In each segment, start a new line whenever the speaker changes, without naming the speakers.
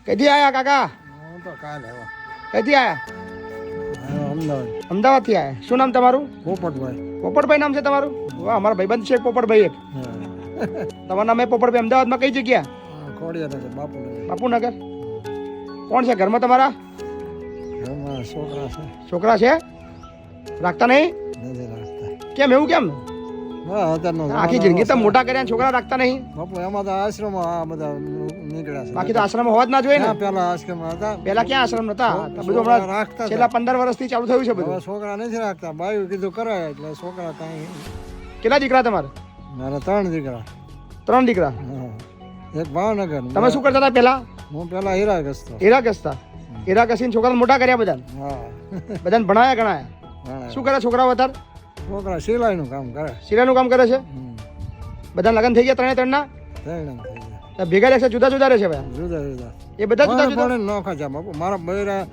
કઈથી આયા કાકા?
હું તો કાલ આવ્યો.
કઈથી આયા?
અમદાવાદ.
અમદાવાદથી આયા. શું નામ તમારું?
પોપટભાઈ.
પોપટભાઈ નામ છે તમારું? વાહ, અમારા ભાઈબંધ છે એક પોપટભાઈ એક. તમારું નામ એ પોપટભાઈ. અમદાવાદમાં કઈ જગ્યા?
ખોડિયાનગર, બાપુનગર.
બાપુનગર. કોણ છે ઘરમાં તમારા?
ઘરમાં છોકરા છે.
છોકરા છે? રાખતા નહીં?
નથી રાખતા.
કેમ એવું કેમ? આખી જિંદગી તો મોટા કર્યા ને છોકરા રાખતા નહીં.
બાપુ એમાં તો આશ્રમ આ બધા નીકળ્યા છે.
બાકી તો આશ્રમ હોવા જ ના જોઈએ ને.
પેલા આશ્રમ હતા.
પેલા ક્યાં આશ્રમ નતા? બધું હમણાં
રાખતા
છેલ્લા 15 વર્ષથી ચાલુ થયું છે બધું.
હવે છોકરા નથી રાખતા. બાયું કીધું કરાય એટલે છોકરા કાંઈ.
કેટલા દીકરા તમારે?
મારા 3 દીકરા.
3 દીકરા.
એક ભાવનગર.
તમે શું કરતા હતા પેલા?
હું પેલા હીરા ઘસતો.
હીરા ઘસતા. હીરા ઘસીને છોકરાને મોટા કર્યા બધા.
હા.
બધાને ભણાયા ગણાયા. શું કરે છોકરાઓ અત્યારે?
છોકરા સિલાઈનું કામ કરે.
સિલાઈનું કામ કરે છે. બધા લગ્ન થઈ ગયા 3 ના? ભેગા રહેશે જુદા જુદા રહેશે ભાઈ?
જુદા જુદા.
એ બધા જુદા જુદા
પણ નોખા છે બાપુ. મારા બૈરા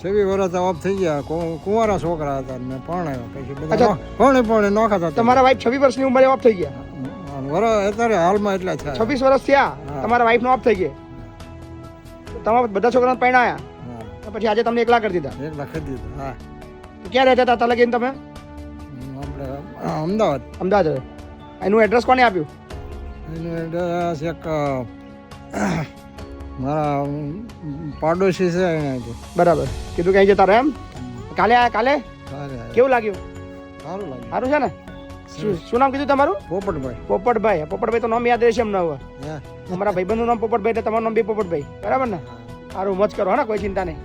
26 વર્ષ ઓફ થઈ ગયા. કુંવારા છોકરા હતા ને પરણાવ્યા. પછી બધા પણ નોખા હતા.
તમારા વાઈફ 26 વર્ષની ઉંમરે ઓફ થઈ ગયા?
અત્યારે હાલમાં એટલા થયા.
26 વર્ષ થયા તમારા વાઈફ નો ઓફ થઈ ગયા. તમારા બધા છોકરાને પરણાયા પછી આજે તમને એકલા કરી દીધા?
એકલા કરી દીધા. હા.
ક્યાં રહેતા હતા લગીને તમે?
આપણે અમદાવાદ.
અમદાવાદ. એનું એડ્રેસ કોને આપ્યું?
એનું એડ્રેસ એક મારા પાડોશી છે એને.
બરાબર. કીધું કઈ જતા રહે એમ? કાલે આયા? કાલે કેવું લાગ્યું?
સારું લાગ્યું.
સારું છે ને? શું નામ કીધું તમારું?
પોપટભાઈ.
પોપટભાઈ. પોપટભાઈ તો નામ યાદ રહેશે અમને હવે. અમારા ભાઈબંધનું નામ પોપટભાઈ એટલે તમારું નામ બી પોપટભાઈ. બરાબર ને? સારું, મોજ કરો. હા ને, કોઈ ચિંતા નહીં.